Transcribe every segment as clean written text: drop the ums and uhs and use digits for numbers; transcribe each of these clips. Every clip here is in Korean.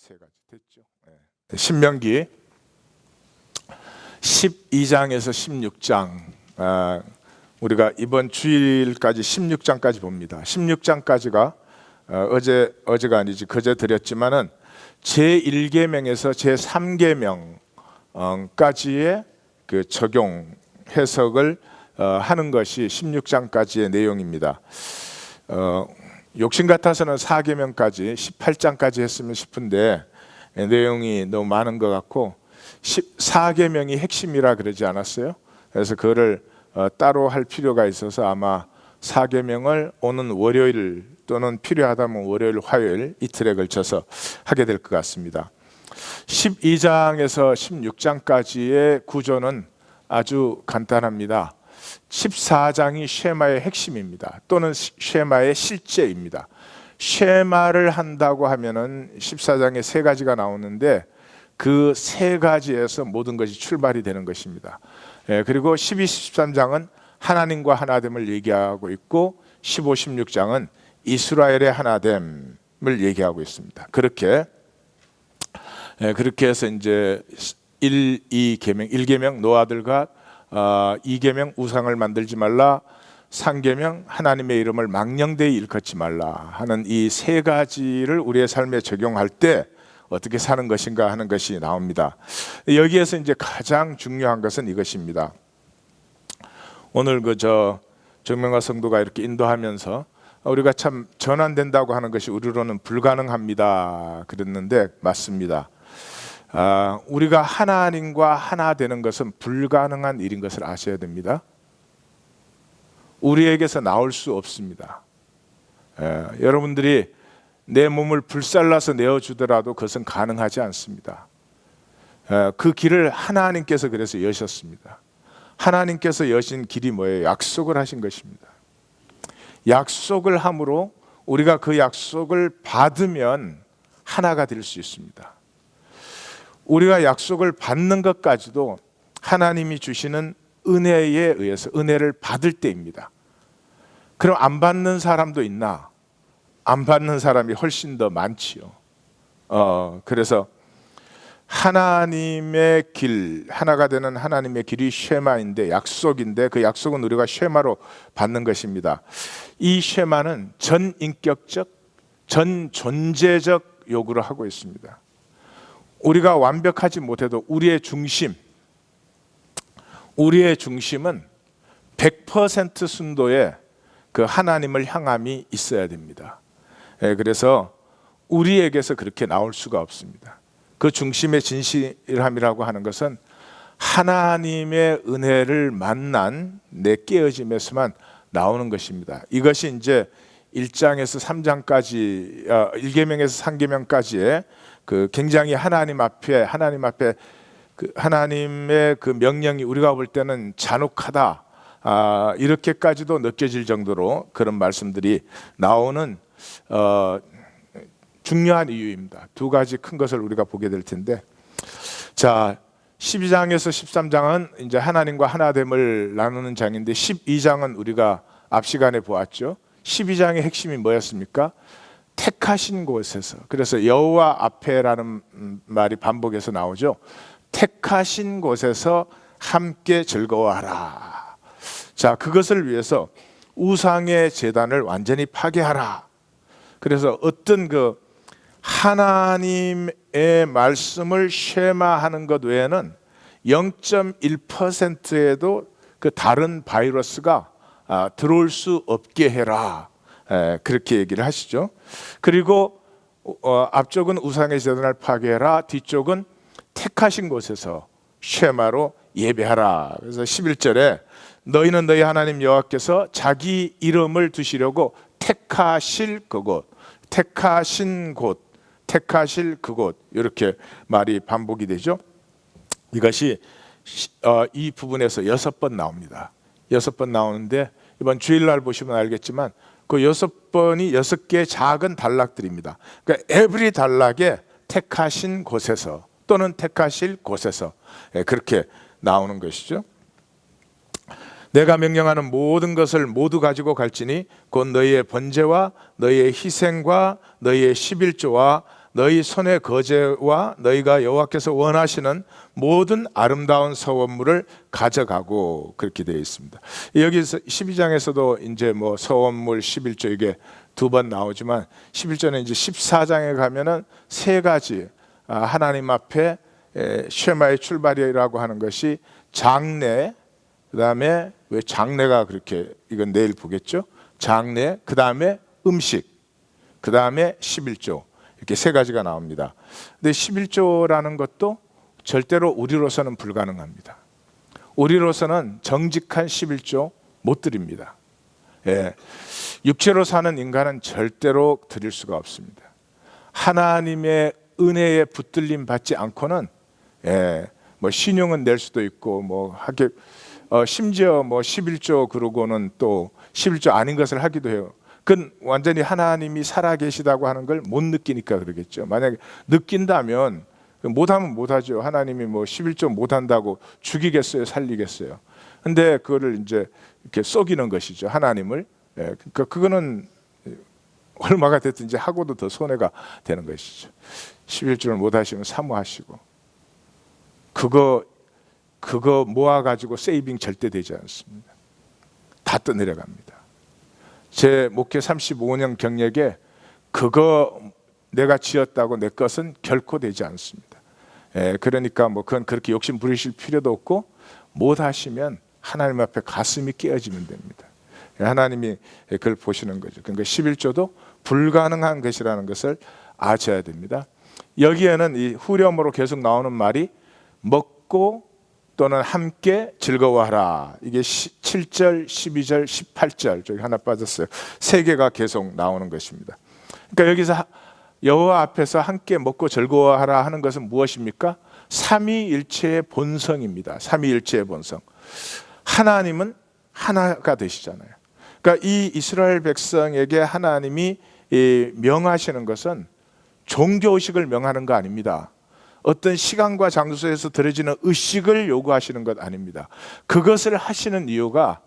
세 가지 됐죠. 신명기 12장에서 16장, 우리가 이번 주일까지 16장까지 봅니다. 16장까지가 어제가 아니지 그제 드렸지만은 제1계명에서 제3계명까지의 그 적용 해석을 하는 것이 16장까지의 내용입니다. 욕심 같아서는 4계명까지 18장까지 했으면 싶은데 내용이 너무 많은 것 같고 4계명이 핵심이라 그러지 않았어요? 그래서 그거를 따로 할 필요가 있어서 아마 4계명을 오는 월요일 또는 필요하다면 월요일, 화요일 이틀에 걸쳐서 하게 될 것 같습니다. 12장에서 16장까지의 구조는 아주 간단합니다. 14장이 쉐마의 핵심입니다. 또는 쉐마의 실제입니다. 쉐마를 한다고 하면은 14장에 세 가지가 나오는데 그 세 가지에서 모든 것이 출발이 되는 것입니다. 그리고 12, 13장은 하나님과 하나됨을 얘기하고 있고 15, 16장은 이스라엘의 하나됨을 얘기하고 있습니다. 그렇게 해서 이제 1계명 노아들과 2계명 우상을 만들지 말라, 3계명 하나님의 이름을 망령되이 일컫지 말라 하는 이 세 가지를 우리의 삶에 적용할 때 어떻게 사는 것인가 하는 것이 나옵니다. 여기에서 이제 가장 중요한 것은 이것입니다. 오늘 정명화 성도가 이렇게 인도하면서 우리가 참 전환된다고 하는 것이 우리로는 불가능합니다 그랬는데 맞습니다. 우리가 하나님과 하나 되는 것은 불가능한 일인 것을 아셔야 됩니다. 우리에게서 나올 수 없습니다. 여러분들이 내 몸을 불살라서 내어주더라도 그것은 가능하지 않습니다. 그 길을 하나님께서 그래서 여셨습니다. 하나님께서 여신 길이 뭐예요? 약속을 하신 것입니다. 약속을 함으로 우리가 그 약속을 받으면 하나가 될 수 있습니다. 우리가 약속을 받는 것까지도 하나님이 주시는 은혜에 의해서 은혜를 받을 때입니다. 그럼 안 받는 사람도 있나? 안 받는 사람이 훨씬 더 많지요. 그래서 하나님의 길, 하나가 되는 하나님의 길이 쉐마인데 약속인데 그 약속은 우리가 쉐마로 받는 것입니다. 이 쉐마는 전인격적, 전존재적 요구를 하고 있습니다. 우리가 완벽하지 못해도 우리의 중심은 100% 순도의 그 하나님을 향함이 있어야 됩니다. 그래서 우리에게서 그렇게 나올 수가 없습니다. 그 중심의 진실함이라고 하는 것은 하나님의 은혜를 만난 내 깨어짐에서만 나오는 것입니다. 이것이 이제 1장에서 3장까지 1계명에서 3계명까지의 그 굉장히 하나님 앞에 그 하나님의 그 명령이 우리가 볼 때는 잔혹하다 이렇게까지도 느껴질 정도로 그런 말씀들이 나오는 중요한 이유입니다. 두 가지 큰 것을 우리가 보게 될 텐데, 자 12장에서 13장은 이제 하나님과 하나됨을 나누는 장인데 12장은 우리가 앞 시간에 보았죠. 12장의 핵심이 뭐였습니까? 택하신 곳에서, 그래서 여호와 앞에라는 말이 반복해서 나오죠. 택하신 곳에서 함께 즐거워하라. 자, 그것을 위해서 우상의 제단을 완전히 파괴하라. 그래서 어떤 그 하나님의 말씀을 쉐마하는 것 외에는 0.1%에도 그 다른 바이러스가 들어올 수 없게 해라. 그렇게 얘기를 하시죠. 그리고 앞쪽은 우상의 제단을 파괴해라, 뒤쪽은 택하신 곳에서 쉐마로 예배하라. 그래서 11절에 너희는 너희 하나님 여호와께서 자기 이름을 두시려고 택하실 그곳, 택하신 곳, 택하실 그곳, 이렇게 말이 반복이 되죠. 이것이 이 부분에서 6번 나옵니다. 6번 나오는데 이번 주일날 보시면 알겠지만 그 6번이 6개의 작은 단락들입니다. 그러니까 에브리 단락에 택하신 곳에서 또는 택하실 곳에서 그렇게 나오는 것이죠. 내가 명령하는 모든 것을 모두 가지고 갈지니 곧 너희의 번제와 너희의 희생과 너희의 11조와 너희 손의 거제와 너희가 여호와께서 원하시는 모든 아름다운 서원물을 가져가고, 그렇게 되어 있습니다. 여기서 12장에서도 이제 뭐 서원물 11조 이게 두 번 나오지만 11조는 이제 14장에 가면은 세 가지 하나님 앞에 쉐마의 출발이라고 하는 것이 장례, 그다음에 왜 장례가 그렇게, 이건 내일 보겠죠. 장례, 그다음에 음식, 그다음에 11조, 이렇게 세 가지가 나옵니다. 근데 11조라는 것도 절대로 우리로서는 불가능합니다. 우리로서는 정직한 11조 못 드립니다. 육체로 사는 인간은 절대로 드릴 수가 없습니다. 하나님의 은혜에 붙들림 받지 않고는 뭐 신용은 낼 수도 있고 뭐 하게, 심지어 뭐 11조 그러고는 또 11조 아닌 것을 하기도 해요. 그건 완전히 하나님이 살아계시다고 하는 걸 못 느끼니까 그러겠죠. 만약에 느낀다면 못하면 못하죠. 하나님이 뭐 11조 못한다고 죽이겠어요, 살리겠어요. 근데 그거를 이제 이렇게 속이는 것이죠, 하나님을. 그러니까 그거는 얼마가 됐든지 하고도 더 손해가 되는 것이죠. 11조를 못하시면 사모하시고, 그거 모아가지고 세이빙 절대 되지 않습니다. 다 떠내려갑니다. 제 목회 35년 경력에 그거 내가 지었다고 내 것은 결코 되지 않습니다. 그러니까 뭐 그건 그렇게 욕심 부리실 필요도 없고, 못 하시면 하나님 앞에 가슴이 깨어지면 됩니다. 하나님이 그걸 보시는 거죠. 그러니까 11조도 불가능한 것이라는 것을 아셔야 됩니다. 여기에는 이 후렴으로 계속 나오는 말이 먹고 또는 함께 즐거워하라. 이게 7절, 12절, 18절, 저기 하나 빠졌어요. 세 개가 계속 나오는 것입니다. 그러니까 여기서 여호와 앞에서 함께 먹고 즐거워하라 하는 것은 무엇입니까? 삼위일체의 본성입니다. 삼위일체의 본성. 하나님은 하나가 되시잖아요. 그러니까 이 이스라엘 백성에게 하나님이 명하시는 것은 종교의식을 명하는 거 아닙니다. 어떤 시간과 장소에서 드려지는 의식을 요구하시는 것 아닙니다. 그것을 하시는 이유가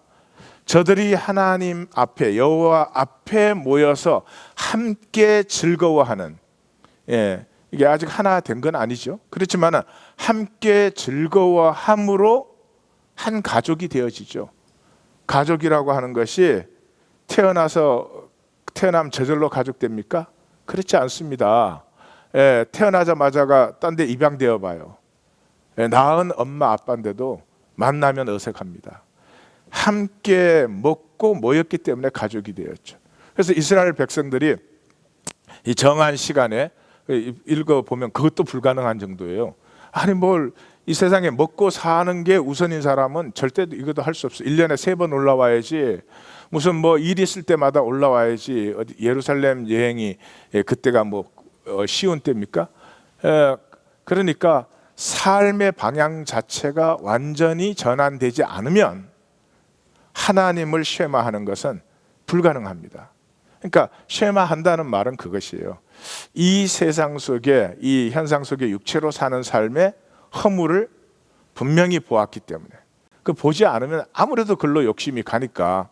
저들이 하나님 앞에, 여호와 앞에 모여서 함께 즐거워하는, 이게 아직 하나 된 건 아니죠. 그렇지만 함께 즐거워함으로 한 가족이 되어지죠. 가족이라고 하는 것이 태어나면 저절로 가족 됩니까? 그렇지 않습니다. 태어나자마자가 딴 데 입양되어 봐요. 낳은 엄마 아빠인데도 만나면 어색합니다. 함께 먹고 모였기 때문에 가족이 되었죠. 그래서 이스라엘 백성들이 이 정한 시간에 읽어보면 그것도 불가능한 정도예요. 아니 뭘, 이 세상에 먹고 사는 게 우선인 사람은 절대 이것도 할 수 없어요. 1년에 3번 올라와야지, 무슨 뭐 일 있을 때마다 올라와야지. 어디 예루살렘 여행이 그때가 뭐 쉬운 때입니까? 그러니까 삶의 방향 자체가 완전히 전환되지 않으면 하나님을 쉐마하는 것은 불가능합니다. 그러니까 쉐마한다는 말은 그것이에요. 이 세상 속에, 이 현상 속에 육체로 사는 삶의 허물을 분명히 보았기 때문에, 그 보지 않으면 아무래도 글로 욕심이 가니까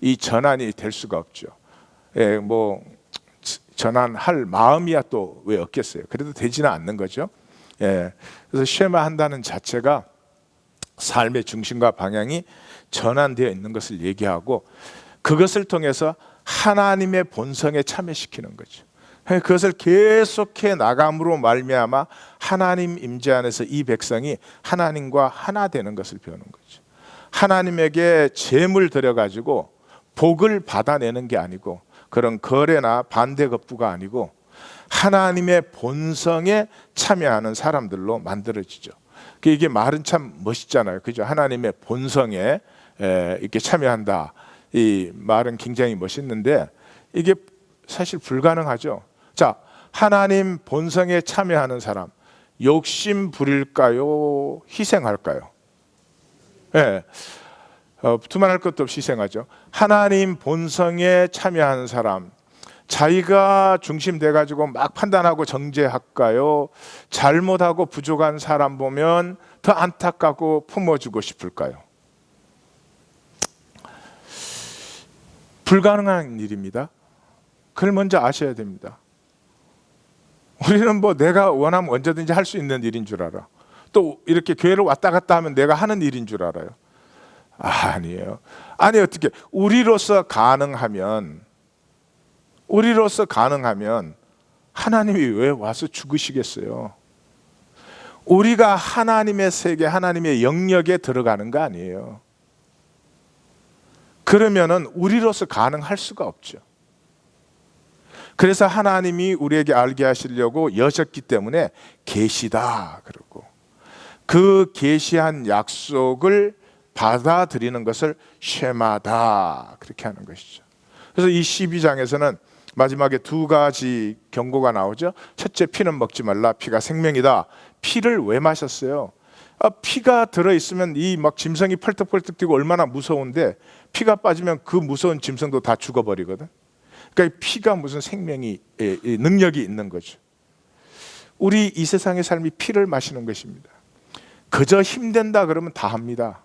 이 전환이 될 수가 없죠. 뭐 전환할 마음이야 또 왜 없겠어요. 그래도 되지는 않는 거죠. 그래서 쉐마한다는 자체가 삶의 중심과 방향이 전환되어 있는 것을 얘기하고, 그것을 통해서 하나님의 본성에 참여시키는 거죠. 그것을 계속해 나감으로 말미암아 하나님 임재 안에서 이 백성이 하나님과 하나 되는 것을 배우는 거죠. 하나님에게 재물 드려가지고 복을 받아내는 게 아니고, 그런 거래나 반대급부가 아니고 하나님의 본성에 참여하는 사람들로 만들어지죠. 이게 말은 참 멋있잖아요, 그죠? 하나님의 본성에 이렇게 참여한다. 이 말은 굉장히 멋있는데 이게 사실 불가능하죠. 자, 하나님 본성에 참여하는 사람, 욕심 부릴까요? 희생할까요? 두말할 것도 없이 희생하죠. 하나님 본성에 참여하는 사람, 자기가 중심돼 가지고 막 판단하고 정죄할까요? 잘못하고 부족한 사람 보면 더 안타깝고 품어주고 싶을까요? 불가능한 일입니다. 그걸 먼저 아셔야 됩니다. 우리는 뭐 내가 원하면 언제든지 할 수 있는 일인 줄 알아. 또 이렇게 교회를 왔다 갔다 하면 내가 하는 일인 줄 알아요. 아니에요. 아니 어떻게 우리로서 가능하면 하나님이 왜 와서 죽으시겠어요? 우리가 하나님의 세계, 하나님의 영역에 들어가는 거 아니에요. 그러면은 우리로서 가능할 수가 없죠. 그래서 하나님이 우리에게 알게 하시려고 여셨기 때문에 계시다 그러고, 그 계시한 약속을 받아들이는 것을 쉐마다 그렇게 하는 것이죠. 그래서 이 12장에서는 마지막에 두 가지 경고가 나오죠. 첫째, 피는 먹지 말라. 피가 생명이다. 피를 왜 마셨어요? 피가 들어있으면 이 막 짐승이 펄떡펄떡 뛰고 얼마나 무서운데, 피가 빠지면 그 무서운 짐승도 다 죽어버리거든. 그러니까 피가 무슨 생명이 능력이 있는 거죠. 우리 이 세상의 삶이 피를 마시는 것입니다. 그저 힘든다 그러면 다 합니다.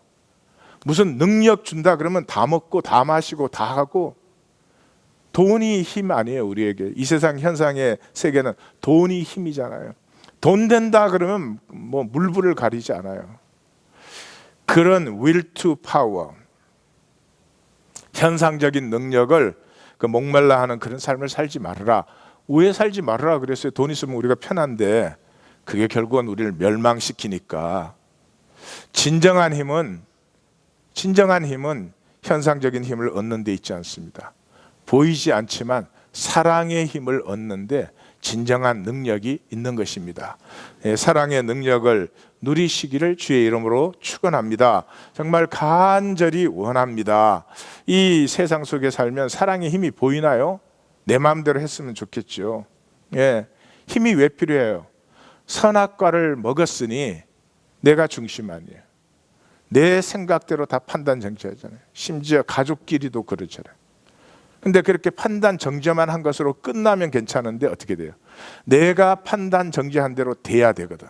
무슨 능력 준다 그러면 다 먹고 다 마시고 다 하고. 돈이 힘 아니에요. 우리에게 이 세상 현상의 세계는 돈이 힘이잖아요. 돈 된다 그러면 뭐 물불을 가리지 않아요. 그런 will to power, 현상적인 능력을 그 목말라 하는 그런 삶을 살지 말아라. 왜 살지 말아라 그랬어요? 돈 있으면 우리가 편한데 그게 결국은 우리를 멸망시키니까. 진정한 힘은 현상적인 힘을 얻는 데 있지 않습니다. 보이지 않지만 사랑의 힘을 얻는데 진정한 능력이 있는 것입니다. 사랑의 능력을 누리시기를 주의 이름으로 축원합니다. 정말 간절히 원합니다. 이 세상 속에 살면 사랑의 힘이 보이나요? 내 마음대로 했으면 좋겠죠. 힘이 왜 필요해요? 선악과를 먹었으니 내가 중심 아니에요. 내 생각대로 다 판단 정지하잖아요. 심지어 가족끼리도 그러잖아요. 근데 그렇게 판단 정지만 한 것으로 끝나면 괜찮은데 어떻게 돼요? 내가 판단 정지한 대로 돼야 되거든.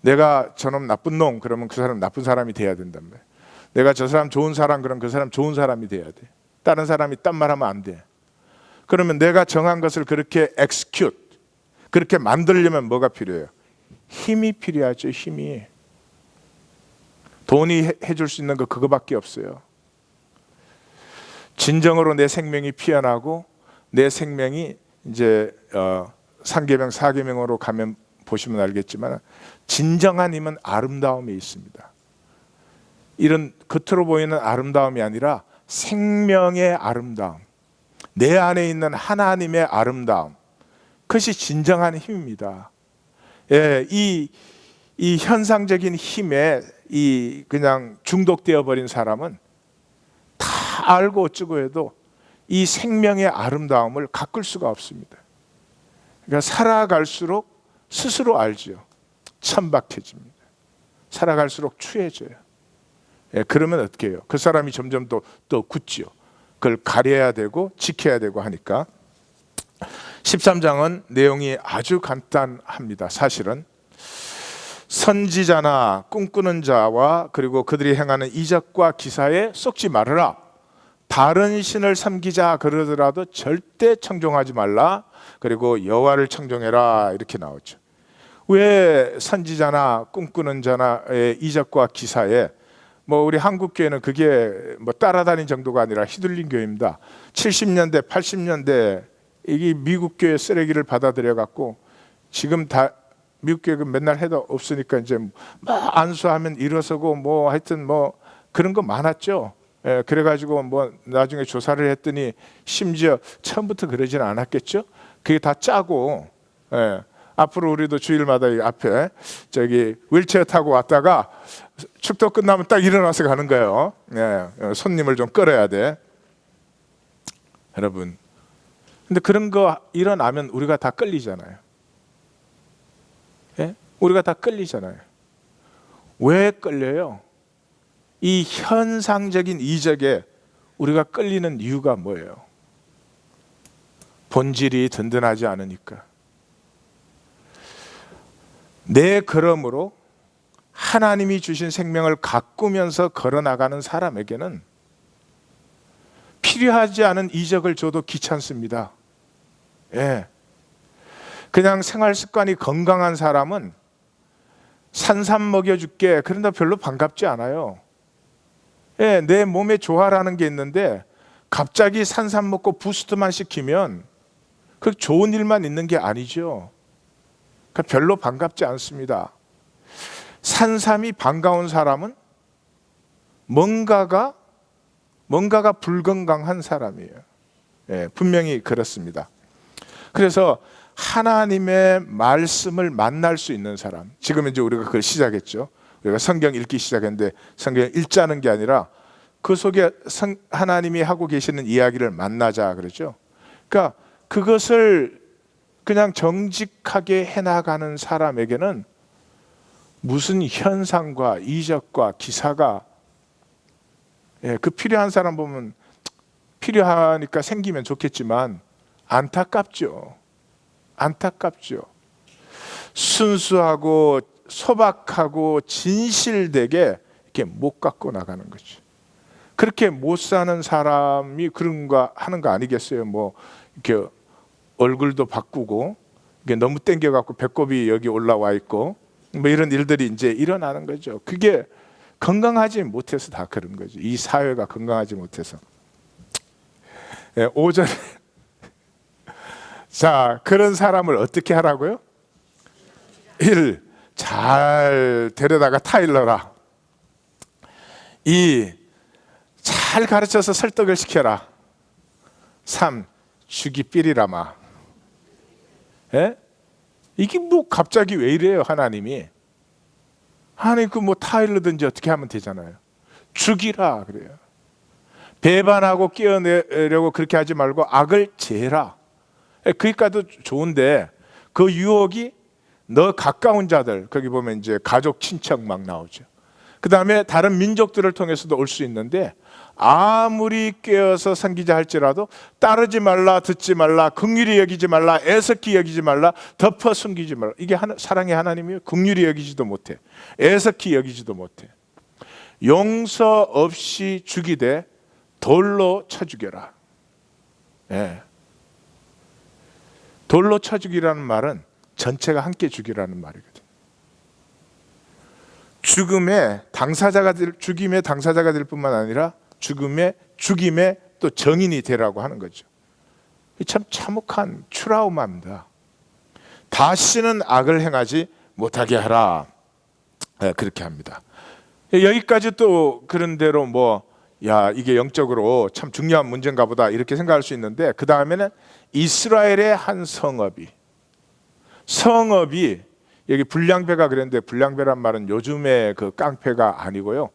내가 저놈 나쁜 놈 그러면 그 사람 나쁜 사람이 돼야 된단 말이에요. 내가 저 사람 좋은 사람 그러면 그 사람 좋은 사람이 돼야 돼. 다른 사람이 딴 말하면 안 돼. 그러면 내가 정한 것을 그렇게 execute, 그렇게 만들려면 뭐가 필요해요? 힘이 필요하죠. 힘이. 돈이 해줄 수 있는 거 그거밖에 없어요. 진정으로 내 생명이 피어나고 내 생명이 이제 3계명 4계명으로 가면 보시면 알겠지만 진정한 힘은 아름다움에 있습니다. 이런 겉으로 보이는 아름다움이 아니라 생명의 아름다움, 내 안에 있는 하나님의 아름다움, 그것이 진정한 힘입니다. 이 현상적인 힘에 그냥 중독되어 버린 사람은 다 알고 어쩌고 해도 이 생명의 아름다움을 가꿀 수가 없습니다. 그러니까 살아갈수록 스스로 알지요. 천박해집니다. 살아갈수록 추해져요. 그러면 어떻게 해요? 그 사람이 점점 또 굳지요. 그걸 가려야 되고 지켜야 되고 하니까. 13장은 내용이 아주 간단합니다. 사실은 선지자나 꿈꾸는 자와 그리고 그들이 행하는 이적과 기사에 쏙지 말아라. 다른 신을 섬기자 그러더라도 절대 청종하지 말라. 그리고 여호와를 청종해라 이렇게 나오죠. 왜 선지자나 꿈꾸는 자나의 이적과 기사에, 뭐 우리 한국 교회는 그게 뭐 따라다닌 정도가 아니라 휘둘린 교회입니다. 70년대 80년대 이게 미국 교회 쓰레기를 받아들여 갖고 지금 다 미국 교회 맨날 해도 없으니까 이제 막 안수하면 일어서고 뭐 하여튼 뭐 그런 거 많았죠. 그래가지고 뭐 나중에 조사를 했더니 심지어 처음부터 그러지는 않았겠죠. 그게 다 짜고, 앞으로 우리도 주일마다 이 앞에 저기 휠체어 타고 왔다가 축도 끝나면 딱 일어나서 가는 거예요. 손님을 좀 끌어야 돼, 여러분. 근데 그런 거 일어나면 우리가 다 끌리잖아요. 우리가 다 끌리잖아요. 왜 끌려요? 이 현상적인 이적에 우리가 끌리는 이유가 뭐예요? 본질이 든든하지 않으니까. 내 걸음으로 하나님이 주신 생명을 가꾸면서 걸어나가는 사람에게는 필요하지 않은 이적을 줘도 귀찮습니다. 그냥 생활 습관이 건강한 사람은 산삼 먹여줄게, 그런다 별로 반갑지 않아요. 예, 내 몸에 조화라는 게 있는데 갑자기 산삼 먹고 부스트만 시키면 그 좋은 일만 있는 게 아니죠. 그러니까 별로 반갑지 않습니다. 산삼이 반가운 사람은 뭔가가 불건강한 사람이에요. 예, 분명히 그렇습니다. 그래서 하나님의 말씀을 만날 수 있는 사람, 지금 이제 우리가 그걸 시작했죠. 우리가 성경 읽기 시작했는데 성경 읽자는 게 아니라 그 속에 하나님이 하고 계시는 이야기를 만나자 그러죠. 그러니까 그것을 그냥 정직하게 해나가는 사람에게는 무슨 현상과 이적과 기사가, 그 필요한 사람 보면 필요하니까 생기면 좋겠지만 안타깝죠. 순수하고 소박하고 진실되게 이렇게 못 갖고 나가는 거죠. 그렇게 못 사는 사람이 그런가 하는 거 아니겠어요? 뭐 이렇게 얼굴도 바꾸고 이게 너무 땡겨갖고 배꼽이 여기 올라와 있고 뭐 이런 일들이 이제 일어나는 거죠. 그게 건강하지 못해서 다 그런 거죠. 이 사회가 건강하지 못해서. 오전에 자, 그런 사람을 어떻게 하라고요? 1. 잘 데려다가 타일러라. 2. 잘 가르쳐서 설득을 시켜라. 3. 죽이 삐리라마. 이게 뭐 갑자기 왜 이래요, 하나님이? 하나님 그 뭐 타일러든지 어떻게 하면 되잖아요. 죽이라 그래요. 배반하고 끼어내려고 그렇게 하지 말고 악을 제해라. 그기까지도 좋은데 그 유혹이 너 가까운 자들, 거기 보면 이제 가족 친척 막 나오죠. 그 다음에 다른 민족들을 통해서도 올 수 있는데 아무리 깨어서 섬기자 할지라도 따르지 말라, 듣지 말라, 긍휼히 여기지 말라, 애석히 여기지 말라, 덮어 숨기지 말라. 이게 사랑의 하나님이에요. 긍휼히 여기지도 못해, 애석히 여기지도 못해. 용서 없이 죽이되 돌로 쳐 죽여라. 돌로 쳐 죽이라는 말은 전체가 함께 죽이라는 말이거든요. 죽임의 당사자가 될 뿐만 아니라 죽임의 또 정인이 되라고 하는 거죠. 참 참혹한 트라우마입니다. 다시는 악을 행하지 못하게 하라. 그렇게 합니다. 여기까지 또 그런 대로 이게 영적으로 참 중요한 문제인가 보다 이렇게 생각할 수 있는데, 그 다음에는 이스라엘의 한 성읍이 여기 불량배가 그랬는데, 불량배란 말은 요즘의 그 깡패가 아니고요,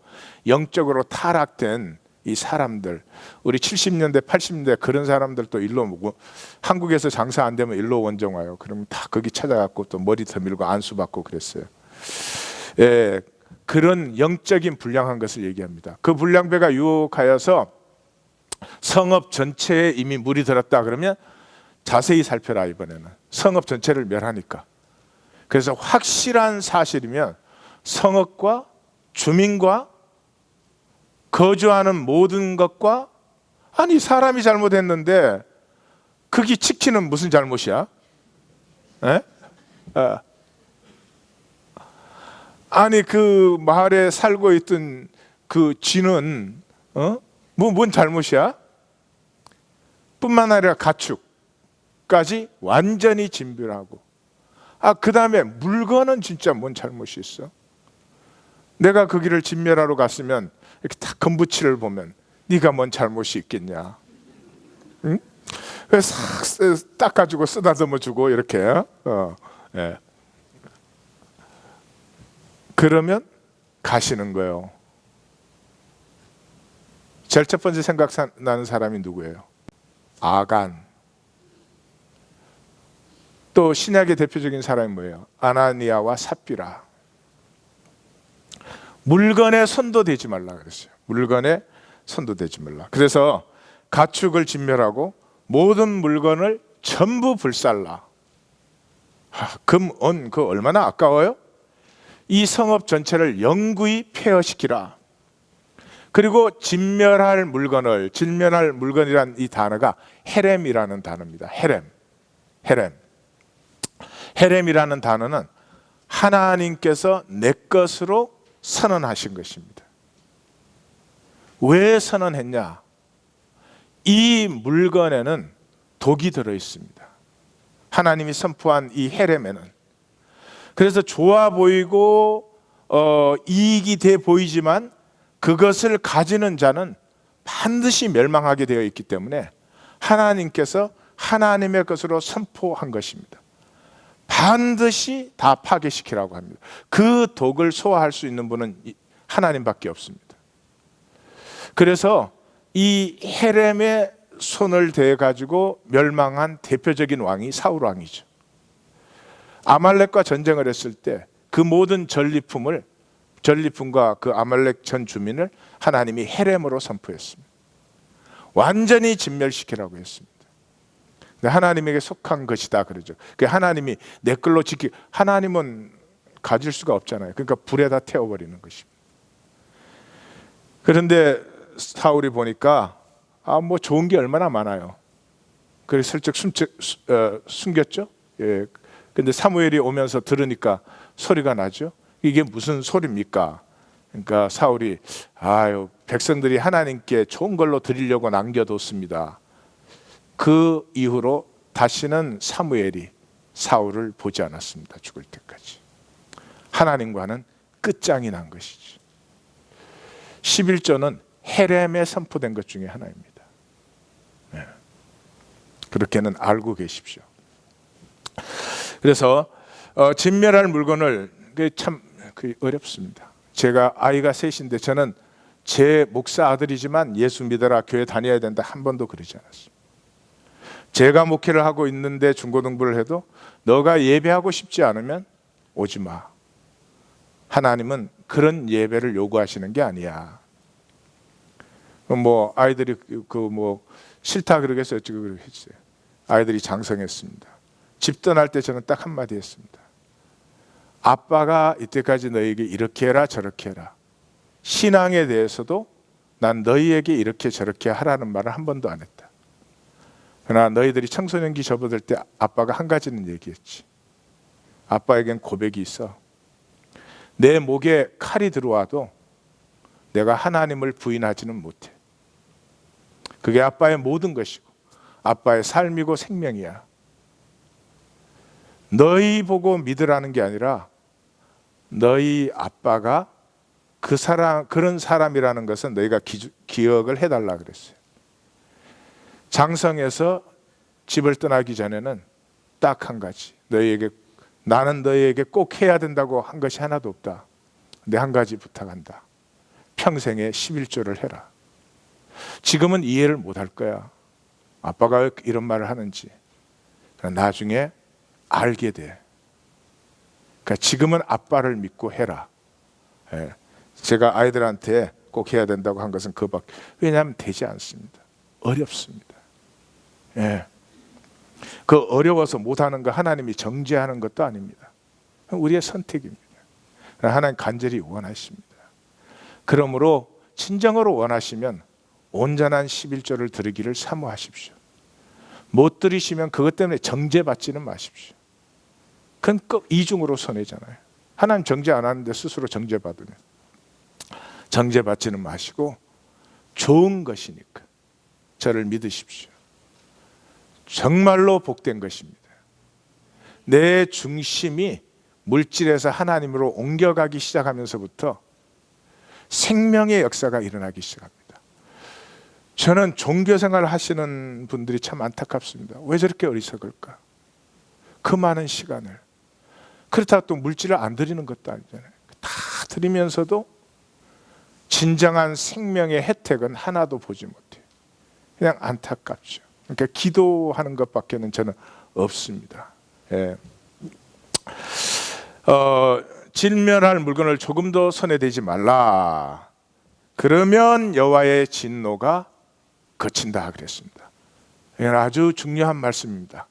영적으로 타락된 이 사람들, 우리 70년대 80년대 그런 사람들도 일로 오고, 한국에서 장사 안 되면 일로 원정 와요. 그러면 다 거기 찾아갖고 또 머리 터밀고 안수받고 그랬어요. 그런 영적인 불량한 것을 얘기합니다. 그 불량배가 유혹하여서 성읍 전체에 이미 물이 들었다 그러면 자세히 살펴라. 이번에는 성읍 전체를 멸하니까. 그래서 확실한 사실이면 성읍과 주민과 거주하는 모든 것과, 아니 사람이 잘못했는데 거기 치킨은 무슨 잘못이야? 아니 그 마을에 살고 있던 그 쥐는 뭔 잘못이야? 뿐만 아니라 가축까지 완전히 진멸하고, 그 다음에 물건은 진짜 뭔 잘못이 있어? 내가 그 길을 진멸하러 갔으면 이렇게 딱 건부치를 보면 네가 뭔 잘못이 있겠냐? 응? 그래서 싹 닦아주고 쓰다듬어 주고 이렇게 그러면 가시는 거예요. 제일 첫 번째 생각나는 사람이 누구예요? 아간. 또 신약의 대표적인 사람이 뭐예요? 아나니아와 삽비라. 물건에 손도 대지 말라 그랬어요. 물건에 손도 대지 말라. 그래서 가축을 진멸하고 모든 물건을 전부 불살라. 금, 은, 그 얼마나 아까워요? 이 성읍 전체를 영구히 폐허시키라. 그리고 진멸할 물건이란 이 단어가 헤렘이라는 단어입니다. 헤렘. 헤렘이라는 단어는 하나님께서 내 것으로 선언하신 것입니다. 왜 선언했냐? 이 물건에는 독이 들어 있습니다. 하나님이 선포한 이 헤렘에는. 그래서 좋아 보이고 이익이 돼 보이지만 그것을 가지는 자는 반드시 멸망하게 되어 있기 때문에 하나님께서 하나님의 것으로 선포한 것입니다. 반드시 다 파괴시키라고 합니다. 그 독을 소화할 수 있는 분은 하나님밖에 없습니다. 그래서 이 헤렘의 손을 대 가지고 멸망한 대표적인 왕이 사울 왕이죠. 아말렉과 전쟁을 했을 때 그 모든 전리품과 그 아말렉 전 주민을 하나님이 헤렘으로 선포했습니다. 완전히 진멸시키라고 했습니다. 하나님에게 속한 것이다 그러죠. 하나님이 내 걸로 하나님은 가질 수가 없잖아요. 그러니까 불에다 태워버리는 것입니다. 그런데 사울이 보니까 뭐 좋은 게 얼마나 많아요. 그래서 슬쩍 숨겼죠. 예. 근데 사무엘이 오면서 들으니까 소리가 나죠. 이게 무슨 소리입니까? 그러니까 사울이 백성들이 하나님께 좋은 걸로 드리려고 남겨뒀습니다. 그 이후로 다시는 사무엘이 사울을 보지 않았습니다. 죽을 때까지. 하나님과는 끝장이 난 것이죠. 11조는 헤렘에 선포된 것 중에 하나입니다. 네. 그렇게는 알고 계십시오. 그래서 진멸할 물건을 참 어렵습니다. 제가 아이가 셋인데 저는 제 목사 아들이지만 예수 믿어라 교회 다녀야 된다 한 번도 그러지 않았습니다. 제가 목회를 하고 있는데 중고등부를 해도 너가 예배하고 싶지 않으면 오지 마. 하나님은 그런 예배를 요구하시는 게 아니야. 뭐 아이들이 싫다 그러겠어요. 어쩌고 그렇게 했어요. 아이들이 장성했습니다. 집 떠날 때 저는 딱 한마디 했습니다. 아빠가 이때까지 너희에게 이렇게 해라 저렇게 해라. 신앙에 대해서도 난 너희에게 이렇게 저렇게 하라는 말을 한 번도 안 했다. 그러나 너희들이 청소년기 접어들 때 아빠가 한 가지는 얘기했지. 아빠에겐 고백이 있어. 내 목에 칼이 들어와도 내가 하나님을 부인하지는 못해. 그게 아빠의 모든 것이고 아빠의 삶이고 생명이야. 너희 보고 믿으라는 게 아니라 너희 아빠가 그런 사람이라는 것은 너희가 기억을 해달라 그랬어요. 장성에서 집을 떠나기 전에는 딱 한 가지, 나는 너희에게 꼭 해야 된다고 한 것이 하나도 없다. 근데 한 가지 부탁한다. 평생에 11조를 해라. 지금은 이해를 못할 거야. 아빠가 왜 이런 말을 하는지. 나중에 알게 돼. 그러니까 지금은 아빠를 믿고 해라. 예. 제가 아이들한테 꼭 해야 된다고 한 것은 그밖에. 왜냐하면 되지 않습니다. 어렵습니다. 예. 그 어려워서 못하는 거 하나님이 정죄하는 것도 아닙니다. 우리의 선택입니다. 하나님 간절히 원하십니다. 그러므로 진정으로 원하시면 온전한 11조를 드리기를 사모하십시오. 못 드리시면 그것 때문에 정죄받지는 마십시오. 그건 꼭 이중으로 손해잖아요. 하나님 정죄 안 하는데 스스로 정죄받으면 정죄받지는 마시고 좋은 것이니까 저를 믿으십시오. 정말로 복된 것입니다. 내 중심이 물질에서 하나님으로 옮겨가기 시작하면서부터 생명의 역사가 일어나기 시작합니다. 저는 종교생활 하시는 분들이 참 안타깝습니다. 왜 저렇게 어리석을까? 그 많은 시간을. 그렇다고 또 물질을 안 드리는 것도 아니잖아요. 다 드리면서도 진정한 생명의 혜택은 하나도 보지 못해요. 그냥 안타깝죠. 그러니까 기도하는 것밖에는 저는 없습니다. 예. 진멸할 물건을 조금도 손에 대지 말라. 그러면 여호와의 진노가 그친다 그랬습니다. 이건 아주 중요한 말씀입니다.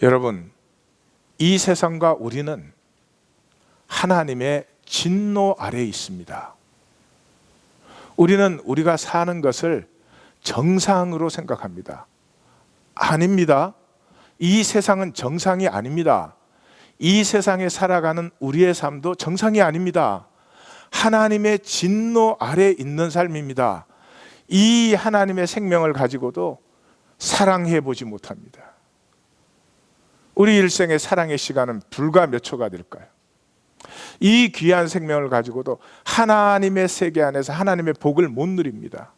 여러분, 이 세상과 우리는 하나님의 진노 아래에 있습니다. 우리는 우리가 사는 것을 정상으로 생각합니다. 아닙니다. 이 세상은 정상이 아닙니다. 이 세상에 살아가는 우리의 삶도 정상이 아닙니다. 하나님의 진노 아래 있는 삶입니다. 이 하나님의 생명을 가지고도 사랑해 보지 못합니다. 우리 일생의 사랑의 시간은 불과 몇 초가 될까요? 이 귀한 생명을 가지고도 하나님의 세계 안에서 하나님의 복을 못 누립니다.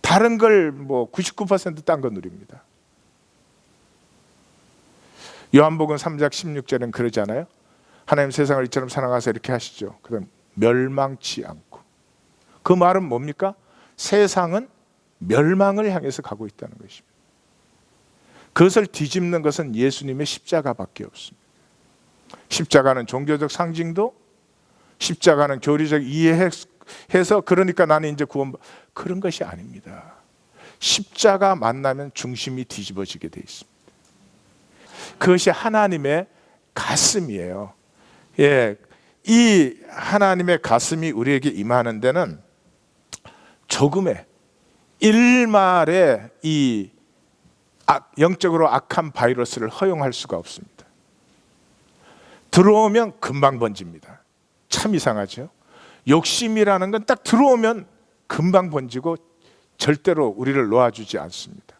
다른 걸 99% 딴 거 누립니다. 요한복음 3장 16절은 그러잖아요. 하나님 세상을 이처럼 사랑하사 이렇게 하시죠. 그럼 멸망치 않고. 그 말은 뭡니까? 세상은 멸망을 향해서 가고 있다는 것입니다. 그것을 뒤집는 것은 예수님의 십자가밖에 없습니다. 십자가는 종교적 상징도, 십자가는 교리적 이해해서 그러니까 나는 이제 구원, 그런 것이 아닙니다. 십자가 만나면 중심이 뒤집어지게 돼 있습니다. 그것이 하나님의 가슴이에요. 예, 이 하나님의 가슴이 우리에게 임하는 데는 조금의 일말의 이 영적으로 악한 바이러스를 허용할 수가 없습니다. 들어오면 금방 번집니다. 참 이상하죠? 욕심이라는 건 딱 들어오면 금방 번지고 절대로 우리를 놓아주지 않습니다.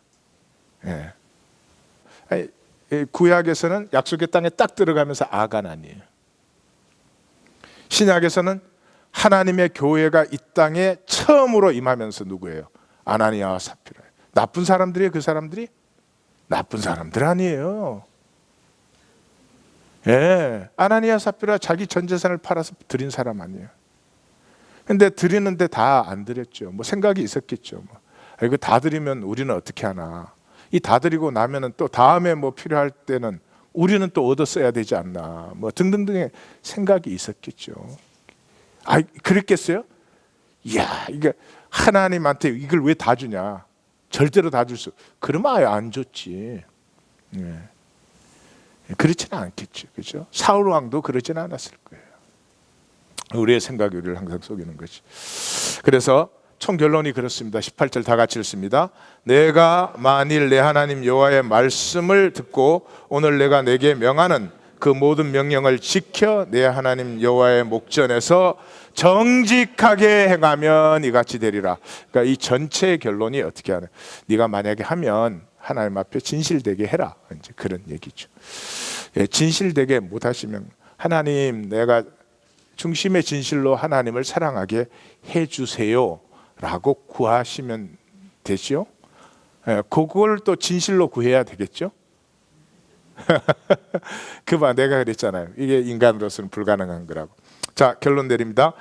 예. 구약에서는 약속의 땅에 딱 들어가면서 아간 아니에요. 신약에서는 하나님의 교회가 이 땅에 처음으로 임하면서 누구예요? 아나니아와 삽비라. 나쁜 사람들이에요. 그 사람들이? 나쁜 사람들 아니에요. 예, 아나니아 삽비라 자기 전 재산을 팔아서 드린 사람 아니에요. 근데 드리는데 다 안 드렸죠. 생각이 있었겠죠. 이거 다 드리면 우리는 어떻게 하나. 이 다 드리고 나면은 또 다음에 필요할 때는 우리는 또 얻어 써야 되지 않나. 등등등의 생각이 있었겠죠. 그랬겠어요? 이야, 이게 하나님한테 이걸 왜 다 주냐? 절대로 다 줄 수. 그러면 아예 안 줬지. 예. 그렇지는 않겠죠. 그렇죠? 사울 왕도 그러지는 않았을 거예요. 우리의 생각이 우리를 항상 속이는 거지. 그래서 총 결론이 그렇습니다. 18절 다 같이 읽습니다. 내가 만일 내 하나님 여호와의 말씀을 듣고 오늘 내가 내게 명하는 그 모든 명령을 지켜 내 하나님 여호와의 목전에서 정직하게 행하면 이같이 되리라. 그러니까 이 전체의 결론이 어떻게 하냐? 네가 만약에 하면 하나님 앞에 진실되게 해라. 이제 그런 얘기죠. 예, 진실되게 못 하시면 하나님 내가 중심의 진실로 하나님을 사랑하게 해주세요라고 구하시면 되죠. 예, 그걸 또 진실로 구해야 되겠죠. 그봐 내가 그랬잖아요. 이게 인간으로서는 불가능한 거라고. 자, 결론 내립니다.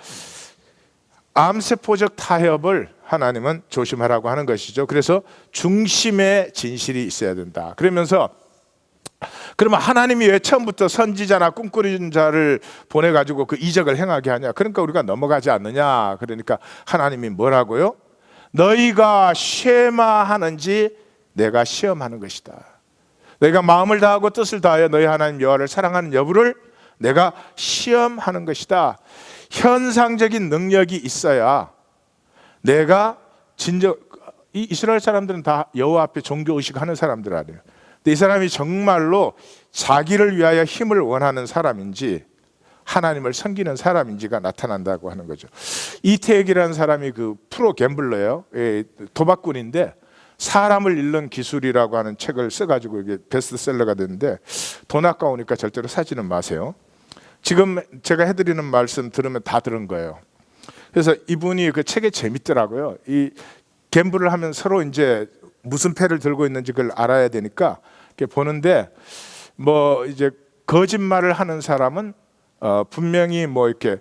암세포적 타협을 하나님은 조심하라고 하는 것이죠. 그래서 중심의 진실이 있어야 된다. 그러면서 그러면 하나님이 왜 처음부터 선지자나 꿈꾸는 자를 보내가지고 그 이적을 행하게 하냐? 그러니까 우리가 넘어가지 않느냐? 그러니까 하나님이 뭐라고요? 너희가 쉐마하는지 내가 시험하는 것이다. 너희가 마음을 다하고 뜻을 다하여 너희 하나님 여호와를 사랑하는 여부를 내가 시험하는 것이다. 현상적인 능력이 있어야 내가 이 이스라엘 사람들은 다 여호와 앞에 종교 의식하는 사람들 아니에요. 근데 이 사람이 정말로 자기를 위하여 힘을 원하는 사람인지 하나님을 섬기는 사람인지가 나타난다고 하는 거죠. 이태익이라는 사람이 그 프로 갬블러예요. 도박꾼인데 사람을 잃는 기술이라고 하는 책을 써가지고 이게 베스트셀러가 됐는데 돈 아까우니까 절대로 사지는 마세요. 지금 제가 해드리는 말씀 들으면 다 들은 거예요. 그래서 이분이 그 책에 재밌더라고요. 이 갬블을 하면 서로 이제 무슨 패를 들고 있는지 그걸 알아야 되니까 이렇게 보는데 이제 거짓말을 하는 사람은 분명히 이렇게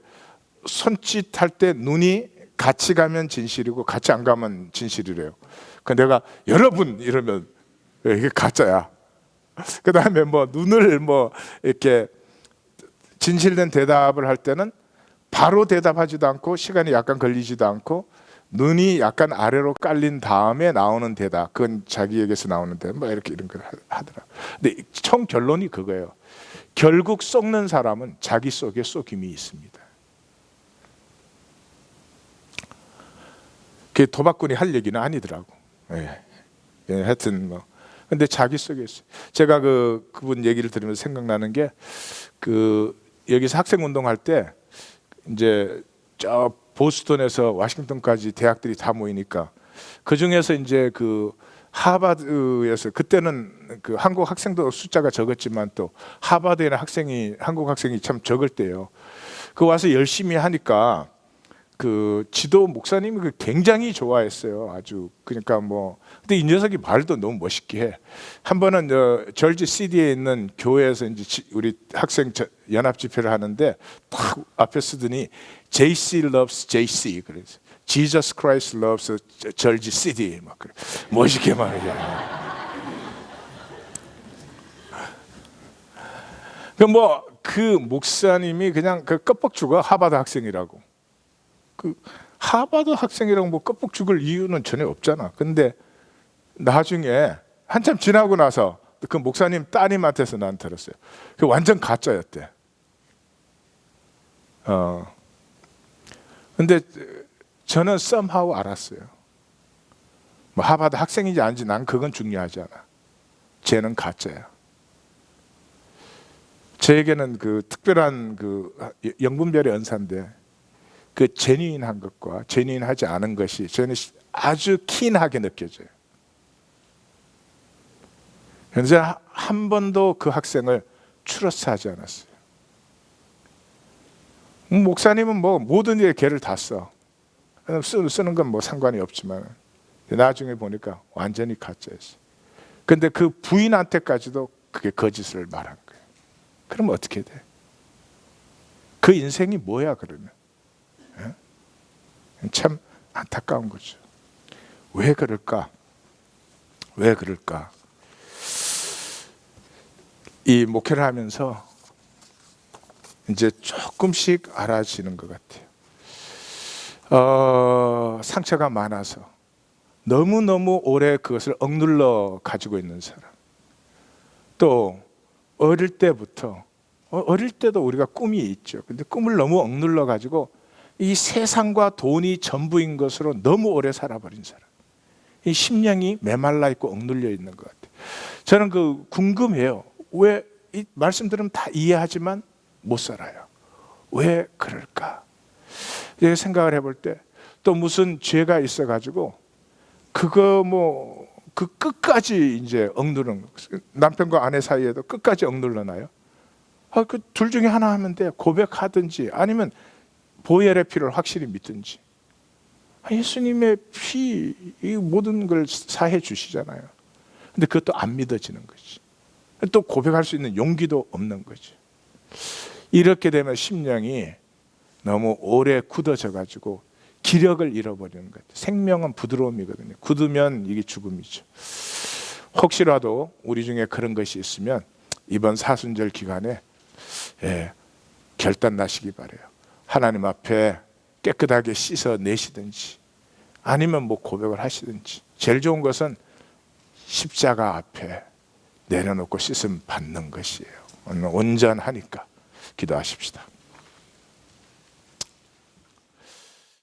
손짓할 때 눈이 같이 가면 진실이고 같이 안 가면 진실이래요. 그 내가 여러분 이러면 이게 가짜야. 그 다음에 눈을 이렇게 진실된 대답을 할 때는 바로 대답하지도 않고 시간이 약간 걸리지도 않고 눈이 약간 아래로 깔린 다음에 나오는 대답, 그건 자기에게서 나오는 대답, 이렇게 이런 걸 하더라. 근데 총 결론이 그거예요. 결국 속는 사람은 자기 속에 속임이 있습니다. 그게 도박꾼이 할 얘기는 아니더라고. 예. 하여튼 근데 자기 속에 있어요. 제가 그분 얘기를 들으면서 생각나는 게 여기서 학생 운동할 때 이제 저 보스턴에서 워싱턴까지 대학들이 다 모이니까 그 중에서 이제 하버드에서 그때는 한국 학생도 숫자가 적었지만 또 하버드에는 한국 학생이 참 적을 때요. 와서 열심히 하니까 지도 목사님이 굉장히 좋아했어요. 아주 그러니까 근데 이 녀석이 말도 너무 멋있게 해. 한 번은 절지 시티에 있는 교회에서 이제 우리 학생 연합 집회를 하는데 딱 앞에 쓰더니 JC loves JC 그래서 Jesus Christ loves 절지 시티 막 그래. 멋있게 말해. 그 목사님이 그냥 껍벅 죽어 하버드 학생이라고. 하버드 학생이라고 껍벅 죽을 이유는 전혀 없잖아. 근데 나중에 한참 지나고 나서 그 목사님 따님한테서 난 들었어요. 완전 가짜였대. 근데 저는 somehow 알았어요. 하버드 학생인지 아닌지 난 그건 중요하지 않아. 쟤는 가짜야. 저에게는 특별한 영분별의 언사인데 제뉴인한 것과 제뉴인하지 않은 것이 저는 아주 키인하게 느껴져요. 그래서 한 번도 그 학생을 추러스하지 않았어요. 목사님은 모든 일에 개를 다 써. 쓰는 건 상관이 없지만 나중에 보니까 완전히 가짜였어요. 근데 그 부인한테까지도 그게 거짓을 말한 거예요. 그럼 어떻게 돼? 그 인생이 뭐야 그러면? 참 안타까운 거죠. 왜 그럴까? 왜 그럴까? 이 목회를 하면서 이제 조금씩 알아지는 것 같아요. 상처가 많아서 너무너무 오래 그것을 억눌러 가지고 있는 사람, 또 어릴 때도 우리가 꿈이 있죠. 근데 꿈을 너무 억눌러 가지고 이 세상과 돈이 전부인 것으로 너무 오래 살아버린 사람, 이 심령이 메말라 있고 억눌려 있는 것 같아요. 저는 궁금해요. 왜 이 말씀 들으면 다 이해하지만 못 살아요. 왜 그럴까? 생각을 해볼 때 또 무슨 죄가 있어가지고 끝까지 이제 억누르는, 남편과 아내 사이에도 끝까지 억눌러놔요. 둘 중에 하나 하면 돼. 고백하든지 아니면 보혈의 피를 확실히 믿든지. 예수님의 피, 이 모든 걸 사해 주시잖아요. 근데 그것도 안 믿어지는 거지. 또 고백할 수 있는 용기도 없는 거지. 이렇게 되면 심령이 너무 오래 굳어져 가지고 기력을 잃어버리는 거예요. 생명은 부드러움이거든요. 굳으면 이게 죽음이죠. 혹시라도 우리 중에 그런 것이 있으면 이번 사순절 기간에 결단 나시기 바라요. 하나님 앞에 깨끗하게 씻어 내시든지 아니면 고백을 하시든지. 제일 좋은 것은 십자가 앞에 내려놓고 씻음 받는 것이에요. 온전하니까. 기도하십시다.